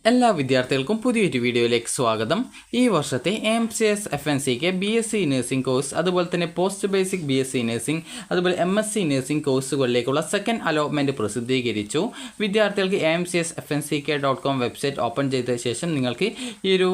എല്ലാ വിദ്യാർത്ഥികൾക്കും പുതിയൊരു വീഡിയോയിലേക്ക് സ്വാഗതം. ഈ വർഷത്തെ AMCS FNCക്ക് BSc നഴ്സിംഗ് കോഴ്സ്, അതുപോലെ തന്നെ പോസ്റ്റ് ബേസിക് BSc നഴ്സിംഗ്, അതുപോലെ MSc നഴ്സിംഗ് കോഴ്സുകളിലേക്കുള്ള സെക്കൻഡ് അലോട്ട്മെൻറ്റ് പ്രസിദ്ധീകരിച്ചു. വിദ്യാർത്ഥികൾക്ക് amcsfnck.com വെബ്സൈറ്റ് ഓപ്പൺ ചെയ്ത ശേഷം നിങ്ങൾക്ക് ഈ ഒരു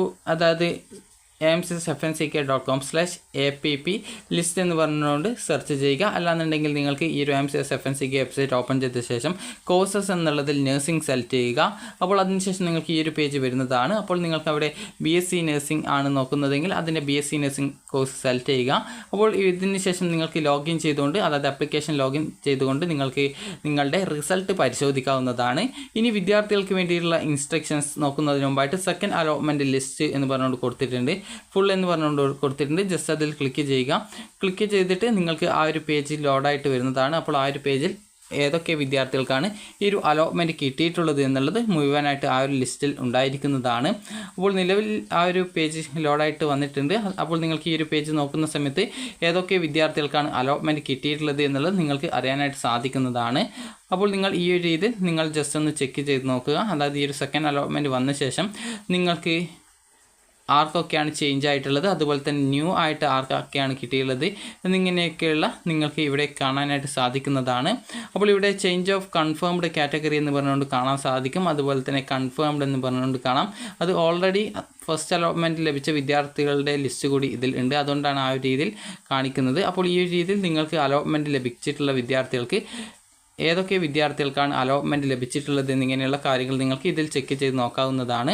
amcsfnck.com/app ലിസ്റ്റ് എന്ന് പറഞ്ഞുകൊണ്ട് സെർച്ച് ചെയ്യുക. അല്ലാന്നുണ്ടെങ്കിൽ നിങ്ങൾക്ക് ഈ ഒരു AMCS FNCK വെബ്സൈറ്റ് ഓപ്പൺ ചെയ്ത ശേഷം കോഴ്സസ് എന്നുള്ളതിൽ നഴ്സിംഗ് സെലക്ട് ചെയ്യുക. അപ്പോൾ അതിനുശേഷം നിങ്ങൾക്ക് ഈ ഒരു പേജ് വരുന്നതാണ്. അപ്പോൾ നിങ്ങൾക്ക് അവിടെ BSc നഴ്സിംഗ് ആണ് നോക്കുന്നതെങ്കിൽ അതിൻ്റെ BSc നഴ്സിംഗ് കോഴ്സ് സെലക്ട് ചെയ്യുക. അപ്പോൾ ഇതിന് ശേഷം നിങ്ങൾക്ക് ലോഗിൻ ചെയ്തുകൊണ്ട്, ആപ്ലിക്കേഷൻ ലോഗിൻ ചെയ്തുകൊണ്ട് നിങ്ങൾക്ക് നിങ്ങളുടെ റിസൾട്ട് പരിശോധിക്കാവുന്നതാണ്. ഇനി വിദ്യാർത്ഥികൾക്ക് വേണ്ടിയിട്ടുള്ള ഇൻസ്ട്രക്ഷൻസ് നോക്കുന്നതിന് മുമ്പായിട്ട് സെക്കൻഡ് അലോട്ട്മെൻറ്റ് ലിസ്റ്റ് എന്ന് പറഞ്ഞുകൊണ്ട് കൊടുത്തിട്ടുണ്ട്, ഫുൾ എന്ന് പറഞ്ഞുകൊണ്ട് കൊടുത്തിട്ടുണ്ട്. ജസ്റ്റ് അതിൽ ക്ലിക്ക് ചെയ്യുക. ക്ലിക്ക് ചെയ്തിട്ട് നിങ്ങൾക്ക് ആ ഒരു പേജിൽ ലോഡായിട്ട് വരുന്നതാണ്. അപ്പോൾ ആ ഒരു പേജിൽ ഏതൊക്കെ വിദ്യാർത്ഥികൾക്കാണ് ഈ ഒരു അലോട്ട്മെൻറ്റ് കിട്ടിയിട്ടുള്ളത് എന്നുള്ളത് മുഴുവനായിട്ട് ആ ഒരു ലിസ്റ്റിൽ ഉണ്ടായിരിക്കുന്നതാണ്. അപ്പോൾ നിലവിൽ ആ ഒരു പേജ് ലോഡായിട്ട് വന്നിട്ടുണ്ട്. അപ്പോൾ നിങ്ങൾക്ക് ഈ ഒരു പേജ് നോക്കുന്ന സമയത്ത് ഏതൊക്കെ വിദ്യാർത്ഥികൾക്കാണ് അലോട്ട്മെൻറ്റ് കിട്ടിയിട്ടുള്ളത് എന്നുള്ളത് നിങ്ങൾക്ക് അറിയാനായിട്ട് സാധിക്കുന്നതാണ്. അപ്പോൾ നിങ്ങൾ ഈ ഒരു രീതിയിൽ നിങ്ങൾ ജസ്റ്റ് ഒന്ന് ചെക്ക് ചെയ്ത് നോക്കുക. അതായത് ഈ ഒരു സെക്കൻഡ് അലോട്ട്മെൻറ്റ് വന്ന ശേഷം നിങ്ങൾക്ക് ആർക്കൊക്കെയാണ് ചേഞ്ച് ആയിട്ടുള്ളത്, അതുപോലെ തന്നെ ന്യൂ ആയിട്ട് ആർക്കൊക്കെയാണ് കിട്ടിയുള്ളത് എന്നിങ്ങനെയൊക്കെയുള്ള നിങ്ങൾക്ക് ഇവിടെ കാണാനായിട്ട് സാധിക്കുന്നതാണ്. അപ്പോൾ ഇവിടെ ചേഞ്ച് ഓഫ് കൺഫേംഡ് കാറ്റഗറി എന്ന് പറഞ്ഞുകൊണ്ട് കാണാൻ സാധിക്കും, അതുപോലെ തന്നെ കൺഫേംഡ് എന്ന് പറഞ്ഞുകൊണ്ട് കാണാം. അത് ഓൾറെഡി ഫസ്റ്റ് അലോട്ട്മെൻറ്റ് ലഭിച്ച വിദ്യാർത്ഥികളുടെ ലിസ്റ്റ് കൂടി ഇതിൽ ഉണ്ട്, അതുകൊണ്ടാണ് ആ ഒരു രീതിയിൽ കാണിക്കുന്നത്. അപ്പോൾ ഈ ഒരു രീതിയിൽ നിങ്ങൾക്ക് അലോട്ട്മെൻറ്റ് ലഭിച്ചിട്ടുള്ള വിദ്യാർത്ഥികൾക്ക് ഏതൊക്കെ വിദ്യാർത്ഥികൾക്കാണ് അലോട്ട്മെൻറ്റ് ലഭിച്ചിട്ടുള്ളത് എന്നിങ്ങനെയുള്ള കാര്യങ്ങൾ നിങ്ങൾക്ക് ഇതിൽ ചെക്ക് ചെയ്ത് നോക്കാവുന്നതാണ്.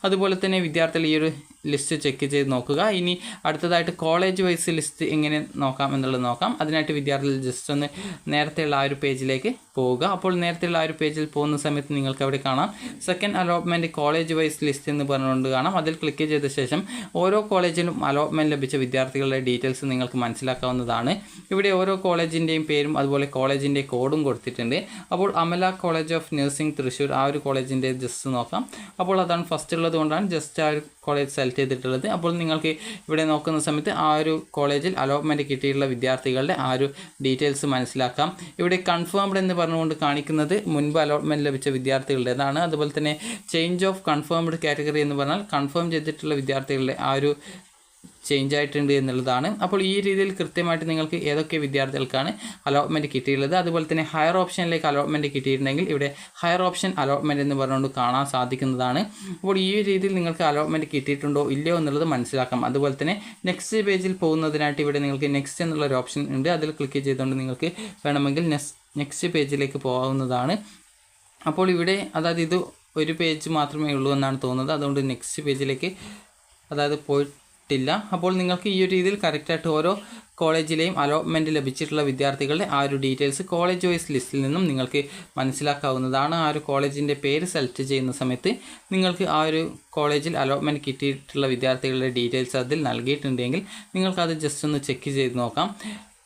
അതുപോലെ തന്നെ വിദ്യാർത്ഥികൾ ഈ ഒരു ലിസ്റ്റ് ചെക്ക് ചെയ്ത് നോക്കുക. ഇനി അടുത്തതായിട്ട് കോളേജ് വൈസ് ലിസ്റ്റ് എങ്ങനെ നോക്കാം എന്നുള്ളത് നോക്കാം. അതിനായിട്ട് വിദ്യാർത്ഥികൾ ജസ്റ്റ് ഒന്ന് നേരത്തെയുള്ള ആ ഒരു പേജിലേക്ക് പോവുക. അപ്പോൾ നേരത്തെയുള്ള ആ ഒരു പേജിൽ പോകുന്ന സമയത്ത് നിങ്ങൾക്ക് അവിടെ കാണാം second allotment college wise list എന്ന് പറഞ്ഞുകൊണ്ട് കാണാം. അതിൽ ക്ലിക്ക് ചെയ്ത ശേഷം ഓരോ കോളേജിനും അലോട്ട്മെൻറ്റ് ലഭിച്ച വിദ്യാർത്ഥികളുടെ ഡീറ്റെയിൽസ് നിങ്ങൾക്ക് മനസ്സിലാക്കാവുന്നതാണ്. ഇവിടെ ഓരോ കോളേജിൻ്റെയും പേരും അതുപോലെ കോളേജിൻ്റെ കോഡും കൊടുത്തിട്ടുണ്ട്. അപ്പോൾ Amala college of nursing Thrissur ആ ഒരു കോളേജിൻ്റെ ജസ്റ്റ് നോക്കാം. അപ്പോൾ അതാണ് ഫസ്റ്റ് ഉള്ളത് കൊണ്ടാണ് ജസ്റ്റ് ആ ഒരു കോളേജ് സെലക്ട് ചെയ്തിട്ടുള്ളത്. അപ്പോൾ നിങ്ങൾക്ക് ഇവിടെ നോക്കുന്ന സമയത്ത് ആ ഒരു കോളേജിൽ അലോട്ട്മെൻറ്റ് കിട്ടിയിട്ടുള്ള വിദ്യാർത്ഥികളുടെ ആ ഒരു ഡീറ്റെയിൽസ് മനസ്സിലാക്കാം. ഇവിടെ കൺഫേംഡ് എന്ന് പറഞ്ഞുകൊണ്ട് കാണിക്കുന്നത് മുൻപ് അലോട്ട്മെൻറ്റ് ലഭിച്ച വിദ്യാർത്ഥികളുടേതാണ്. അതുപോലെ തന്നെ ചേഞ്ച് ഓഫ് കൺഫേംഡ് കാറ്റഗറി എന്ന് പറഞ്ഞാൽ കൺഫേം ചെയ്തിട്ടുള്ള വിദ്യാർത്ഥികളുടെ ആ ഒരു ചേഞ്ച് ആയിട്ടുണ്ട് എന്നുള്ളതാണ്. അപ്പോൾ ഈ രീതിയിൽ കൃത്യമായിട്ട് നിങ്ങൾക്ക് ഏതൊക്കെ വിദ്യാർത്ഥികൾക്കാണ് അലോട്ട്മെൻറ്റ് കിട്ടിയിട്ടുള്ളത്, അതുപോലെ തന്നെ ഹയർ ഓപ്ഷനിലേക്ക് അലോട്ട്മെൻറ്റ് കിട്ടിയിട്ടുണ്ടെങ്കിൽ ഇവിടെ ഹയർ ഓപ്ഷൻ അലോട്ട്മെൻറ്റ് എന്ന് പറഞ്ഞുകൊണ്ട് കാണാൻ സാധിക്കുന്നതാണ്. അപ്പോൾ ഈ രീതിയിൽ നിങ്ങൾക്ക് അലോട്ട്മെൻറ്റ് കിട്ടിയിട്ടുണ്ടോ ഇല്ലയോ എന്നുള്ളത് മനസ്സിലാക്കാം. അതുപോലെ തന്നെ നെക്സ്റ്റ് പേജിൽ പോകുന്നതിനായിട്ട് ഇവിടെ നിങ്ങൾക്ക് നെക്സ്റ്റ് എന്നുള്ളൊരു ഓപ്ഷൻ ഉണ്ട്. അതിൽ ക്ലിക്ക് ചെയ്തുകൊണ്ട് നിങ്ങൾക്ക് വേണമെങ്കിൽ നെക്സ്റ്റ് പേജിലേക്ക് പോകാവുന്നതാണ്. അപ്പോൾ ഇവിടെ ഇത് ഒരു പേജ് മാത്രമേ ഉള്ളൂ എന്നാണ് തോന്നുന്നത്, അതുകൊണ്ട് നെക്സ്റ്റ് പേജിലേക്ക് പോയിട്ടില്ല. അപ്പോൾ നിങ്ങൾക്ക് ഈ ഒരു രീതിയിൽ കറക്റ്റായിട്ട് ഓരോ കോളേജിലെയും അലോട്ട്മെൻറ്റ് ലഭിച്ചിട്ടുള്ള വിദ്യാർത്ഥികളുടെ ആ ഒരു ഡീറ്റെയിൽസ് കോളേജ് വൈസ് ലിസ്റ്റിൽ നിന്നും നിങ്ങൾക്ക് മനസ്സിലാക്കാവുന്നതാണ്. ആ ഒരു കോളേജിൻ്റെ പേര് സെലക്ട് ചെയ്യുന്ന സമയത്ത് നിങ്ങൾക്ക് ആ ഒരു കോളേജിൽ അലോട്ട്മെൻറ്റ് കിട്ടിയിട്ടുള്ള വിദ്യാർത്ഥികളുടെ ഡീറ്റെയിൽസ് അതിൽ നൽകിയിട്ടുണ്ടെങ്കിൽ നിങ്ങൾക്കത് ജസ്റ്റ് ഒന്ന് ചെക്ക് ചെയ്ത് നോക്കാം.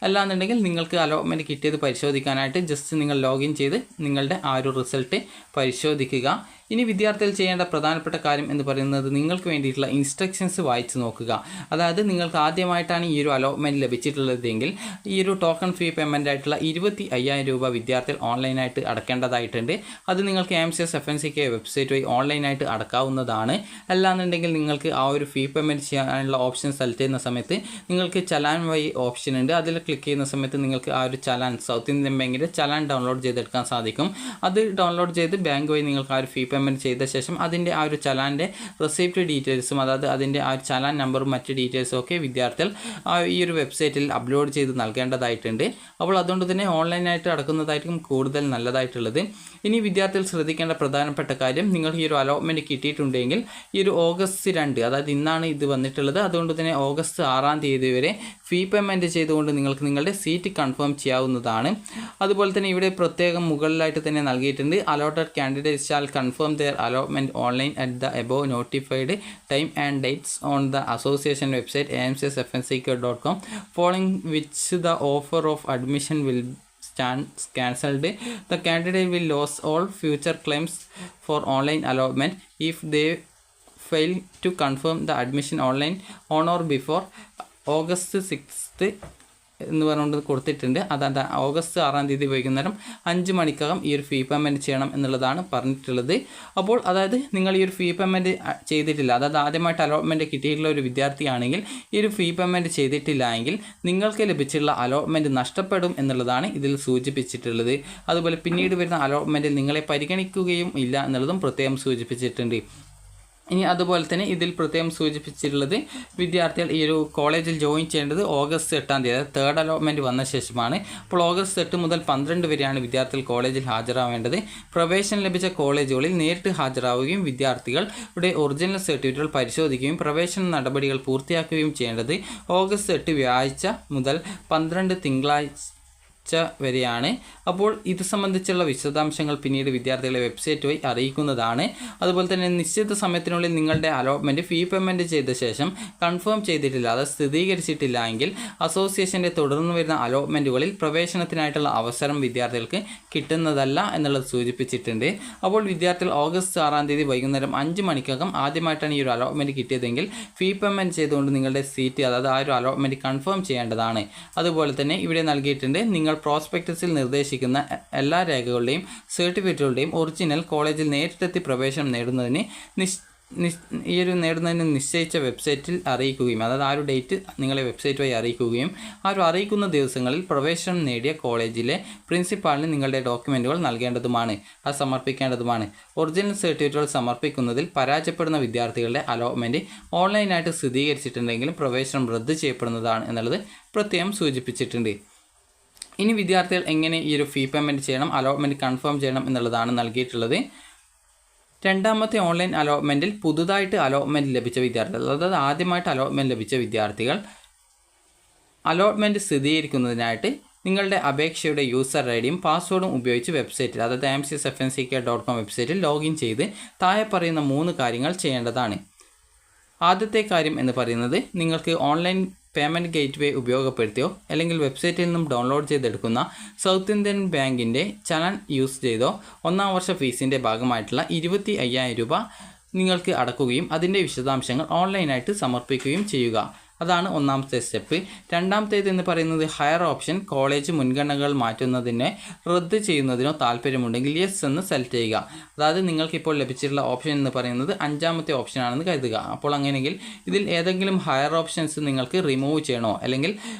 അല്ലാന്നുണ്ടെങ്കിൽ നിങ്ങൾക്ക് അലോട്ട്മെൻറ്റ് കിട്ടിയത് പരിശോധിക്കാനായിട്ട് ജസ്റ്റ് നിങ്ങൾ ലോഗിൻ ചെയ്ത് നിങ്ങളുടെ ആ ഒരു റിസൾട്ട് പരിശോധിക്കുക. ഇനി വിദ്യാർത്ഥികൾ ചെയ്യേണ്ട പ്രധാനപ്പെട്ട കാര്യം എന്ന് പറയുന്നത് നിങ്ങൾക്ക് വേണ്ടിയിട്ടുള്ള ഇൻസ്ട്രക്ഷൻസ് വായിച്ച് നോക്കുക. അതായത് നിങ്ങൾക്ക് ആദ്യമായിട്ടാണ് ഈ ഒരു അലോട്ട്മെൻറ്റ് ലഭിച്ചിട്ടുള്ളതെങ്കിൽ ഈ ഒരു ടോക്കൺ ഫീ പേയ്മെൻ്റ് ആയിട്ടുള്ള 25,000 രൂപ വിദ്യാർത്ഥികൾ ഓൺലൈനായിട്ട് അടക്കേണ്ടതായിട്ടുണ്ട്. അത് നിങ്ങൾക്ക് AMCS FNCK വെബ്സൈറ്റ് വഴി ഓൺലൈനായിട്ട് അടക്കാവുന്നതാണ്. അല്ലാന്നുണ്ടെങ്കിൽ നിങ്ങൾക്ക് ആ ഒരു ഫീ പേയ്മെൻറ്റ് ചെയ്യാനുള്ള ഓപ്ഷൻ സെലക്ട് ചെയ്യുന്ന സമയത്ത് നിങ്ങൾക്ക് ചലാൻ വഴി ഓപ്ഷൻ ഉണ്ട്. അതിൽ ക്ലിക്ക് ചെയ്യുന്ന സമയത്ത് നിങ്ങൾക്ക് ആ ഒരു ചലാൻ സൗത്ത് ഇന്ത്യൻ ബാങ്കിൻ്റെ ചലാൻ ഡൗൺലോഡ് ചെയ്തെടുക്കാൻ സാധിക്കും. അത് ഡൗൺലോഡ് ചെയ്ത് ബാങ്ക് വഴി നിങ്ങൾക്ക് ആ ഒരു ഫീ പേയ്മെൻറ്റ് ചെയ്ത ശേഷം അതിൻ്റെ ആ ഒരു ചലാൻ്റെ റെസിപ്റ്റ് ഡീറ്റെയിൽസും അതിൻ്റെ ആ ഒരു ചലാൻ നമ്പറും മറ്റ് ഡീറ്റെയിൽസും ഒക്കെ വിദ്യാർത്ഥികൾ ഈ ഒരു വെബ്സൈറ്റിൽ അപ്ലോഡ് ചെയ്ത് നൽകേണ്ടതായിട്ടുണ്ട്. അപ്പോൾ അതുകൊണ്ട് തന്നെ ഓൺലൈനായിട്ട് അടക്കുന്നതായിരിക്കും കൂടുതൽ നല്ലതായിട്ടുള്ളത്. ഇനി വിദ്യാർത്ഥികൾ ശ്രദ്ധിക്കേണ്ട പ്രധാനപ്പെട്ട കാര്യം, നിങ്ങൾക്ക് ഈ ഒരു അലോട്ട്മെൻറ്റ് കിട്ടിയിട്ടുണ്ടെങ്കിൽ ഈ ഒരു ഓഗസ്റ്റ് 2 ഇന്നാണ് ഇത് വന്നിട്ടുള്ളത്. അതുകൊണ്ട് തന്നെ ഓഗസ്റ്റ് 6 വരെ ഫീ പേയ്മെൻറ്റ് ചെയ്തുകൊണ്ട് നിങ്ങൾക്ക് നിങ്ങളുടെ സീറ്റ് കൺഫേം ചെയ്യാവുന്നതാണ്. അതുപോലെ തന്നെ ഇവിടെ പ്രത്യേകം മുകളിലായിട്ട് തന്നെ നൽകിയിട്ടുണ്ട്, allotted candidates shall confirm their allotment online at the above notified time and dates on the association website amcsfnck.com, following which the offer of admission will stand cancelled. The candidate will lose all future claims for online allotment if they fail to confirm the admission online on or before August 6th എന്ന് പറഞ്ഞുകൊണ്ട് കൊടുത്തിട്ടുണ്ട്. അതായത് August 6 തീയതി വൈകുന്നേരം 5 മണിക്കകം ഈ ഒരു ഫീ payment ചെയ്യണം എന്നുള്ളതാണ് പറഞ്ഞിട്ടുള്ളത്. അപ്പോൾ അതായത് നിങ്ങൾ ഈ ഒരു ഫീ പേയ്മെൻറ്റ് ചെയ്തിട്ടില്ല, അതായത് ആദ്യമായിട്ട് അലോട്ട്മെൻറ്റ് കിട്ടിയിട്ടുള്ള ഒരു വിദ്യാർത്ഥിയാണെങ്കിൽ ഈ ഒരു ഫീ പേയ്മെൻറ്റ് ചെയ്തിട്ടില്ല എങ്കിൽ നിങ്ങൾക്ക് ലഭിച്ചിട്ടുള്ള അലോട്ട്മെൻറ്റ് നഷ്ടപ്പെടും എന്നുള്ളതാണ് ഇതിൽ സൂചിപ്പിച്ചിട്ടുള്ളത്. അതുപോലെ പിന്നീട് വരുന്ന അലോട്ട്മെൻറ്റിൽ നിങ്ങളെ പരിഗണിക്കുകയും ഇല്ല എന്നുള്ളതും പ്രത്യേകം സൂചിപ്പിച്ചിട്ടുണ്ട്. ഇനി അതുപോലെ തന്നെ ഇതിൽ പ്രത്യേകം സൂചിപ്പിച്ചിട്ടുള്ളത് വിദ്യാർത്ഥികൾ ഈ ഒരു കോളേജിൽ ജോയിൻ ചെയ്യേണ്ടത് ഓഗസ്റ്റ് 8 തീയതി, അതായത് തേർഡ് അലോട്ട്മെൻറ്റ് വന്ന ശേഷമാണ്. അപ്പോൾ ഓഗസ്റ്റ് 8 മുതൽ 12 വരെയാണ് വിദ്യാർത്ഥികൾ കോളേജിൽ ഹാജരാവേണ്ടത്. പ്രവേശനം ലഭിച്ച കോളേജുകളിൽ നേരിട്ട് ഹാജരാവുകയും വിദ്യാർത്ഥികളുടെ ഒറിജിനൽ സർട്ടിഫിക്കറ്റുകൾ പരിശോധിക്കുകയും പ്രവേശന നടപടികൾ പൂർത്തിയാക്കുകയും ചെയ്യേണ്ടത് ഓഗസ്റ്റ് 8 വ്യാഴാഴ്ച മുതൽ 12 തിങ്കളാഴ്ച വരെയാണ്. അപ്പോൾ ഇത് സംബന്ധിച്ചുള്ള വിശദാംശങ്ങൾ പിന്നീട് വിദ്യാർത്ഥികളെ വെബ്സൈറ്റ് വഴി അറിയിക്കുന്നതാണ്. അതുപോലെ തന്നെ നിശ്ചിത സമയത്തിനുള്ളിൽ നിങ്ങളുടെ അലോട്ട്മെൻറ്റ് ഫീ പേയ്മെൻറ്റ് ചെയ്ത ശേഷം കൺഫേം ചെയ്തിട്ടില്ല, അത് സ്ഥിരീകരിച്ചിട്ടില്ല എങ്കിൽ അസോസിയേഷൻ്റെ തുടർന്ന് വരുന്ന അലോട്ട്മെൻറ്റുകളിൽ പ്രവേശനത്തിനായിട്ടുള്ള അവസരം വിദ്യാർത്ഥികൾക്ക് കിട്ടുന്നതല്ല എന്നുള്ളത് സൂചിപ്പിച്ചിട്ടുണ്ട്. അപ്പോൾ വിദ്യാർത്ഥികൾ ഓഗസ്റ്റ് 6 തീയതി വൈകുന്നേരം 5 മണിക്കകം ആദ്യമായിട്ടാണ് ഈ ഒരു അലോട്ട്മെൻറ്റ് കിട്ടിയതെങ്കിൽ ഫീ പേയ്മെൻറ്റ് ചെയ്തുകൊണ്ട് നിങ്ങളുടെ സീറ്റ്, അതായത് ആ ഒരു അലോട്ട്മെൻറ്റ് കൺഫേം ചെയ്യേണ്ടതാണ്. അതുപോലെ തന്നെ ഇവിടെ നൽകിയിട്ടുണ്ട്, നിങ്ങൾ പ്രോസ്പെക്ടസിൽ നിർദ്ദേശിക്കുന്ന എല്ലാ രേഖകളുടെയും സർട്ടിഫിക്കറ്റുകളുടെയും ഒറിജിനൽ കോളേജിൽ നേരിട്ടെത്തി പ്രവേശനം നേടുന്നതിന് നിശ്ചയിച്ച വെബ്സൈറ്റിൽ അറിയിക്കുകയും, അതായത് ആ ഒരു ഡേറ്റ് നിങ്ങളെ വെബ്സൈറ്റ് വഴി അറിയിക്കുകയും ആ ഒരു അറിയിക്കുന്ന ദിവസങ്ങളിൽ പ്രവേശനം നേടിയ കോളേജിലെ പ്രിൻസിപ്പാളിന് നിങ്ങളുടെ ഡോക്യുമെൻറ്റുകൾ നൽകേണ്ടതുമാണ്, അത് സമർപ്പിക്കേണ്ടതുമാണ്. ഒറിജിനൽ സർട്ടിഫിക്കറ്റുകൾ സമർപ്പിക്കുന്നതിൽ പരാജയപ്പെടുന്ന വിദ്യാർത്ഥികളുടെ അലോട്ട്മെൻറ്റ് ഓൺലൈനായിട്ട് സ്ഥിരീകരിച്ചിട്ടുണ്ടെങ്കിലും പ്രവേശനം റദ്ദ് ചെയ്യപ്പെടുന്നതാണ് എന്നുള്ളത് പ്രത്യേകം സൂചിപ്പിച്ചിട്ടുണ്ട്. ഇനി വിദ്യാർത്ഥികൾ എങ്ങനെ ഈ ഒരു ഫീ പേയ്മെൻറ്റ് ചെയ്യണം, അലോട്ട്മെൻറ്റ് കൺഫേം ചെയ്യണം എന്നുള്ളതാണ് നൽകിയിട്ടുള്ളത്. രണ്ടാമത്തെ ഓൺലൈൻ അലോട്ട്മെൻറ്റിൽ പുതുതായിട്ട് അലോട്ട്മെൻറ്റ് ലഭിച്ച വിദ്യാർത്ഥികൾ, അതായത് ആദ്യമായിട്ട് അലോട്ട്മെൻറ്റ് ലഭിച്ച വിദ്യാർത്ഥികൾ അലോട്ട്മെൻറ്റ് സ്ഥിരീകരിക്കുന്നതിനായിട്ട് നിങ്ങളുടെ അപേക്ഷയുടെ യൂസർ ഐഡിയും പാസ്വേഡും ഉപയോഗിച്ച് വെബ്സൈറ്റിൽ, അതായത് amcsfnck.com വെബ്സൈറ്റിൽ ലോഗിൻ ചെയ്ത് താഴെ പറയുന്ന 3 കാര്യങ്ങൾ ചെയ്യേണ്ടതാണ്. ആദ്യത്തെ കാര്യം എന്ന് പറയുന്നത്, നിങ്ങൾക്ക് ഓൺലൈൻ പേയ്മെൻറ്റ് ഗേറ്റ്വേ ഉപയോഗപ്പെടുത്തിയോ അല്ലെങ്കിൽ വെബ്സൈറ്റിൽ നിന്നും ഡൗൺലോഡ് ചെയ്തെടുക്കുന്ന സൗത്ത് ഇന്ത്യൻ ബാങ്കിൻ്റെ ചലൻ യൂസ് ചെയ്തോ 1-ാം വർഷ ഫീസിൻ്റെ ഭാഗമായിട്ടുള്ള 25,000 രൂപ നിങ്ങൾക്ക് അടക്കുകയും അതിൻ്റെ വിശദാംശങ്ങൾ ഓൺലൈനായിട്ട് സമർപ്പിക്കുകയും ചെയ്യുക. അതാണ് ഒന്നാമത്തെ സ്റ്റെപ്പ്. രണ്ടാമത്തേത് എന്ന് പറയുന്നത്, ഹയർ ഓപ്ഷൻ കോളേജ് മുൻഗണനകൾ മാറ്റുന്നതിനെ റദ്ദ് ചെയ്യുന്നതിനോ താല്പര്യമുണ്ടെങ്കിൽ യെസ് എന്ന് സെലക്ട് ചെയ്യുക. അതായത് നിങ്ങൾക്കിപ്പോൾ ലഭിച്ചിട്ടുള്ള ഓപ്ഷൻ എന്ന് പറയുന്നത് 5ാമത്തെ ഓപ്ഷനാണെന്ന് കരുതുക. അപ്പോൾ അങ്ങനെയെങ്കിൽ ഇതിൽ ഏതെങ്കിലും ഹയർ ഓപ്ഷൻസ് നിങ്ങൾക്ക് റിമൂവ് ചെയ്യണോ, അല്ലെങ്കിൽ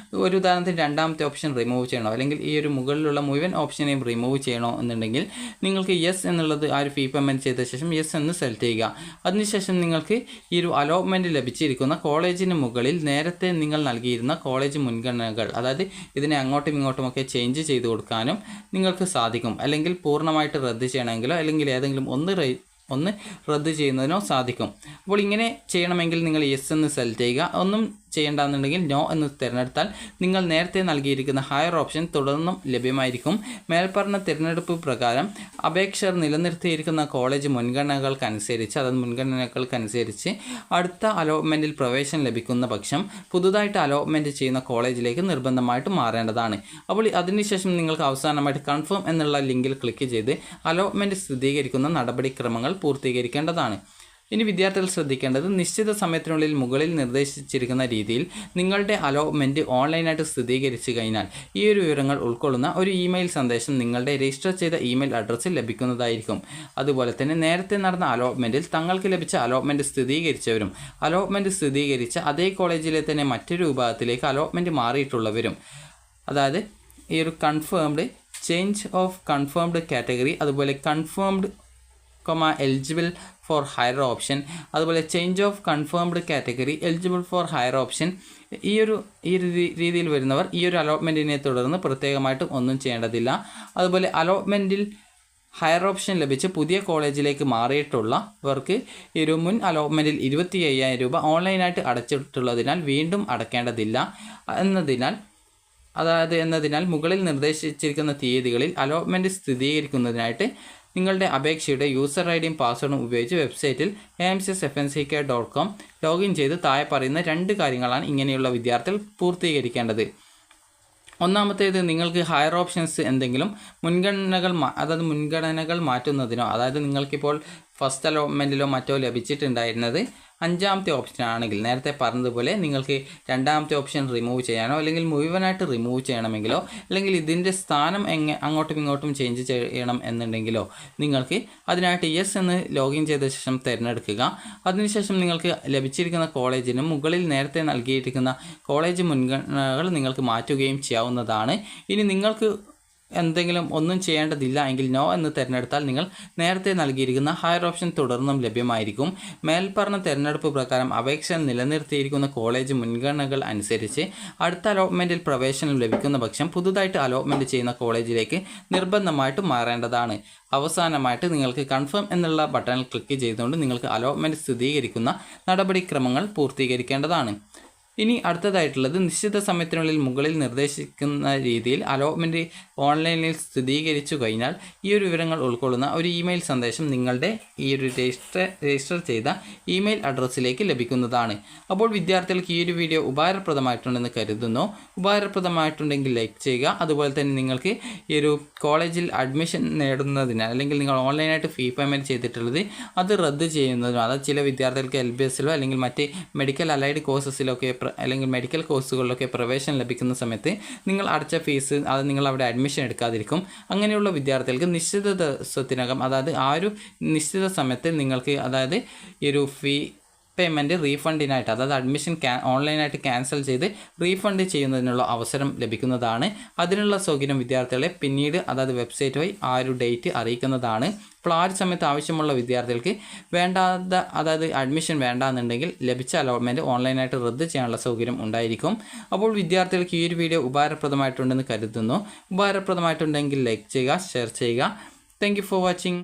ഒരു ഉദാഹരണത്തിന് 2ാമത്തെ ഓപ്ഷൻ റിമൂവ് ചെയ്യണോ, അല്ലെങ്കിൽ ഈ ഒരു മുകളിലുള്ള മുഴുവൻ ഓപ്ഷനെയും റിമൂവ് ചെയ്യണോ എന്നുണ്ടെങ്കിൽ നിങ്ങൾക്ക് യെസ് എന്നുള്ളത് ആ ഒരു ഫീ പേയ്മെൻറ്റ് ചെയ്ത ശേഷം യെസ് എന്ന് സെലക്ട് ചെയ്യുക. അതിനുശേഷം നിങ്ങൾക്ക് ഈ ഒരു അലോട്ട്മെൻറ്റ് ലഭിച്ചിരിക്കുന്ന കോളേജിന് മുകളിൽ നേരത്തെ നിങ്ങൾ നൽകിയിരുന്ന കോളേജ് മുൻഗണനകൾ, അതായത് ഇതിനെ അങ്ങോട്ടും ഇങ്ങോട്ടുമൊക്കെ ചേഞ്ച് ചെയ്ത് കൊടുക്കാനും നിങ്ങൾക്ക് സാധിക്കും. അല്ലെങ്കിൽ പൂർണ്ണമായിട്ട് റദ്ദ് ചെയ്യണമെങ്കിലോ അല്ലെങ്കിൽ ഏതെങ്കിലും ഒന്ന് റദ്ദ് ചെയ്യുന്നതിനോ സാധിക്കും. അപ്പോൾ ഇങ്ങനെ ചെയ്യണമെങ്കിൽ നിങ്ങൾ യെസ് എന്ന് സെലക്ട് ചെയ്യുക. ഒന്നും ചെയ്യേണ്ടെന്നുണ്ടെങ്കിൽ നോ എന്ന് തിരഞ്ഞെടുത്താൽ നിങ്ങൾ നേരത്തെ നൽകിയിരിക്കുന്ന ഹയർ ഓപ്ഷൻ തുടർന്നും ലഭ്യമായിരിക്കും. മേൽപ്പറഞ്ഞ തിരഞ്ഞെടുപ്പ് പ്രകാരം അപേക്ഷകർ നിലനിർത്തിയിരിക്കുന്ന കോളേജ് മുൻഗണനകൾക്കനുസരിച്ച് അടുത്ത അലോട്ട്മെൻറ്റിൽ പ്രവേശനം ലഭിക്കുന്ന പക്ഷം പുതുതായിട്ട് അലോട്ട്മെൻറ്റ് ചെയ്യുന്ന കോളേജിലേക്ക് നിർബന്ധമായിട്ട് മാറേണ്ടതാണ്. അപ്പോൾ അതിനുശേഷം നിങ്ങൾക്ക് അവസാനമായിട്ട് കൺഫേം എന്നുള്ള ലിങ്കിൽ ക്ലിക്ക് ചെയ്ത് അലോട്ട്മെൻറ്റ് സ്ഥിരീകരിക്കുന്ന നടപടിക്രമങ്ങൾ പൂർത്തീകരിക്കേണ്ടതാണ്. ഇനി വിദ്യാർത്ഥികൾ ശ്രദ്ധിക്കേണ്ടത്, നിശ്ചിത സമയത്തിനുള്ളിൽ മുകളിൽ നിർദ്ദേശിച്ചിരിക്കുന്ന രീതിയിൽ നിങ്ങളുടെ അലോട്ട്മെൻറ്റ് ഓൺലൈനായിട്ട് സ്ഥിരീകരിച്ചു കഴിഞ്ഞാൽ ഈ ഒരു വിവരങ്ങൾ ഉൾക്കൊള്ളുന്ന ഒരു ഇമെയിൽ സന്ദേശം നിങ്ങളുടെ രജിസ്റ്റർ ചെയ്ത ഇമെയിൽ അഡ്രസ്സിൽ ലഭിക്കുന്നതായിരിക്കും. അതുപോലെ തന്നെ നേരത്തെ നടന്ന അലോട്ട്മെൻറ്റിൽ തങ്ങൾക്ക് ലഭിച്ച അലോട്ട്മെൻറ്റ് സ്ഥിരീകരിച്ചവരും അലോട്ട്മെൻറ്റ് സ്ഥിരീകരിച്ച അതേ കോളേജിലെ തന്നെ മറ്റൊരു വിഭാഗത്തിലേക്ക് അലോട്ട്മെൻറ്റ് മാറിയിട്ടുള്ളവരും, അതായത് ഈ ഒരു confirmed, change of confirmed category, അതുപോലെ confirmed eligible for higher option, അതുപോലെ change of confirmed category, eligible for higher option, ഈ രീതിയിൽ വരുന്നവർ ഈ ഒരു അലോട്ട്മെൻറ്റിനെ തുടർന്ന് പ്രത്യേകമായിട്ടും ഒന്നും ചെയ്യേണ്ടതില്ല. അതുപോലെ അലോട്ട്മെൻറ്റിൽ ഹയർ ഓപ്ഷൻ ലഭിച്ച് പുതിയ കോളേജിലേക്ക് മാറിയിട്ടുള്ളവർക്ക് ഈ ഒരു മുൻ അലോട്ട്മെൻറ്റിൽ 25,000 രൂപ ഓൺലൈനായിട്ട് അടച്ചിട്ടുള്ളതിനാൽ വീണ്ടും അടയ്ക്കേണ്ടതില്ല എന്നതിനാൽ മുകളിൽ നിർദ്ദേശിച്ചിരിക്കുന്ന തീയതികളിൽ അലോട്ട്മെൻറ്റ് സ്ഥിരീകരിക്കുന്നതിനായിട്ട് നിങ്ങളുടെ അപേക്ഷയുടെ യൂസർ ഐഡിയും പാസ്വേഡും ഉപയോഗിച്ച് വെബ്സൈറ്റിൽ amcsfnck.com ലോഗിൻ ചെയ്ത് താഴെ പറയുന്ന 2 കാര്യങ്ങളാണ് ഇങ്ങനെയുള്ള വിദ്യാർത്ഥികൾ പൂർത്തീകരിക്കേണ്ടത്. ഒന്നാമത്തേത്, നിങ്ങൾക്ക് ഹയർ ഓപ്ഷൻസ് എന്തെങ്കിലും മുൻഗണനകൾ മാറ്റുന്നതിനോ, അതായത് നിങ്ങൾക്കിപ്പോൾ ഫസ്റ്റ് അലോട്ട്മെൻറ്റിലോ മറ്റോ ലഭിച്ചിട്ടുണ്ടായിരുന്നത് അഞ്ചാമത്തെ ഓപ്ഷൻ ആണെങ്കിൽ നേരത്തെ പറഞ്ഞതുപോലെ നിങ്ങൾക്ക് രണ്ടാമത്തെ ഓപ്ഷൻ റിമൂവ് ചെയ്യാനോ അല്ലെങ്കിൽ മുഴുവനായിട്ട് റിമൂവ് ചെയ്യണമെങ്കിലോ അല്ലെങ്കിൽ ഇതിൻ്റെ സ്ഥാനം അങ്ങോട്ടും ഇങ്ങോട്ടും ചേഞ്ച് ചെയ്യണം എന്നുണ്ടെങ്കിലോ നിങ്ങൾക്ക് അതിനായിട്ട് യെസ് എന്ന് ലോഗിൻ ചെയ്ത ശേഷം തിരഞ്ഞെടുക്കുക. അതിനുശേഷം നിങ്ങൾക്ക് ലഭിച്ചിരിക്കുന്ന കോളേജിന് മുകളിൽ നേരത്തെ നൽകിയിരിക്കുന്ന കോളേജ് മുൻഗണനകൾ നിങ്ങൾക്ക് മാറ്റുകയും ചെയ്യാവുന്നതാണ്. ഇനി നിങ്ങൾക്ക് എന്തെങ്കിലും ഒന്നും ചെയ്യേണ്ടതില്ല എങ്കിൽ നോ എന്ന് തിരഞ്ഞെടുത്താൽ നിങ്ങൾ നേരത്തെ നൽകിയിരിക്കുന്ന ഹയർ ഓപ്ഷൻ തുടർന്നും ലഭ്യമായിരിക്കും. മേൽപ്പറഞ്ഞ തിരഞ്ഞെടുപ്പ് പ്രകാരം അപേക്ഷ നിലനിർത്തിയിരിക്കുന്ന കോളേജ് മുൻഗണനകൾ അനുസരിച്ച് അടുത്ത അലോട്ട്മെൻറ്റിൽ പ്രവേശനം ലഭിക്കുന്ന പക്ഷം പുതുതായിട്ട് അലോട്ട്മെൻറ്റ് ചെയ്യുന്ന കോളേജിലേക്ക് നിർബന്ധമായിട്ടും മാറേണ്ടതാണ്. അവസാനമായിട്ട് നിങ്ങൾക്ക് കൺഫേം എന്നുള്ള ബട്ടണിൽ ക്ലിക്ക് ചെയ്തുകൊണ്ട് നിങ്ങൾക്ക് അലോട്ട്മെൻറ്റ് സ്ഥിരീകരിക്കുന്ന നടപടിക്രമങ്ങൾ പൂർത്തീകരിക്കേണ്ടതാണ്. ഇനി അടുത്തതായിട്ടുള്ളത് നിശ്ചിത സമയത്തിനുള്ളിൽ മുകളിൽ നിർദ്ദേശിക്കുന്ന രീതിയിൽ അലോട്ട്മെൻറ്റ് ഓൺലൈനിൽ സ്ഥിരീകരിച്ചു കഴിഞ്ഞാൽ ഈ ഒരു വിവരങ്ങൾ ഉൾക്കൊള്ളുന്ന ഒരു ഇമെയിൽ സന്ദേശം നിങ്ങളുടെ ഈ ഒരു രജിസ്റ്റർ ചെയ്ത ഇമെയിൽ അഡ്രസ്സിലേക്ക് ലഭിക്കുന്നതാണ്. അപ്പോൾ വിദ്യാർത്ഥികൾക്ക് ഈ ഒരു വീഡിയോ ഉപകാരപ്രദമായിട്ടുണ്ടെന്ന് കരുതുന്നു. ഉപകാരപ്രദമായിട്ടുണ്ടെങ്കിൽ ലൈക്ക് ചെയ്യുക. അതുപോലെ തന്നെ നിങ്ങൾക്ക് ഈ ഒരു കോളേജിൽ അഡ്മിഷൻ നേടുന്നതിനാൽ അല്ലെങ്കിൽ നിങ്ങൾ ഓൺലൈനായിട്ട് ഫീ പേയ്മെൻറ്റ് ചെയ്തിട്ടുള്ളത് അത് റദ്ദ് ചെയ്യുന്നതിനും അതായത് ചില വിദ്യാർത്ഥികൾക്ക് LBSലോ അല്ലെങ്കിൽ മറ്റ് മെഡിക്കൽ അലൈഡ് കോഴ്സസിലൊക്കെ അല്ലെങ്കിൽ മെഡിക്കൽ കോഴ്സുകളിലൊക്കെ പ്രവേശനം ലഭിക്കുന്ന സമയത്ത് നിങ്ങൾ അടച്ച ഫീസ് അത് നിങ്ങൾ അവിടെ അഡ്മിഷൻ എടുക്കാതിരിക്കും. അങ്ങനെയുള്ള വിദ്യാർത്ഥികൾക്ക് നിശ്ചിത ദിവസത്തിനകം അതായത് ആ ഒരു നിശ്ചിത സമയത്ത് നിങ്ങൾക്ക് അതായത് ഈ ഒരു ഫീ പേയ്മെൻറ്റ് റീഫണ്ടിനായിട്ട് അതായത് അഡ്മിഷൻ ഓൺലൈനായിട്ട് ക്യാൻസൽ ചെയ്ത് റീഫണ്ട് ചെയ്യുന്നതിനുള്ള അവസരം ലഭിക്കുന്നതാണ്. അതിനുള്ള സൗകര്യം വിദ്യാർത്ഥികളെ പിന്നീട് അതായത് വെബ്സൈറ്റ് വഴി ആ ഒരു ഡേറ്റ് അറിയിക്കുന്നതാണ്. അപ്പോൾ ആ ഒരു സമയത്ത് ആവശ്യമുള്ള വിദ്യാർത്ഥികൾക്ക് അതായത് അഡ്മിഷൻ വേണ്ടാന്നുണ്ടെങ്കിൽ ലഭിച്ച അലോട്ട്മെൻറ്റ് ഓൺലൈനായിട്ട് റദ്ദ് ചെയ്യാനുള്ള സൗകര്യം ഉണ്ടായിരിക്കും. അപ്പോൾ വിദ്യാർത്ഥികൾക്ക് ഈ ഒരു വീഡിയോ ഉപകാരപ്രദമായിട്ടുണ്ടെന്ന് കരുതുന്നു. ഉപകാരപ്രദമായിട്ടുണ്ടെങ്കിൽ ലൈക്ക് ചെയ്യുക, ഷെയർ ചെയ്യുക. Thank you for watching.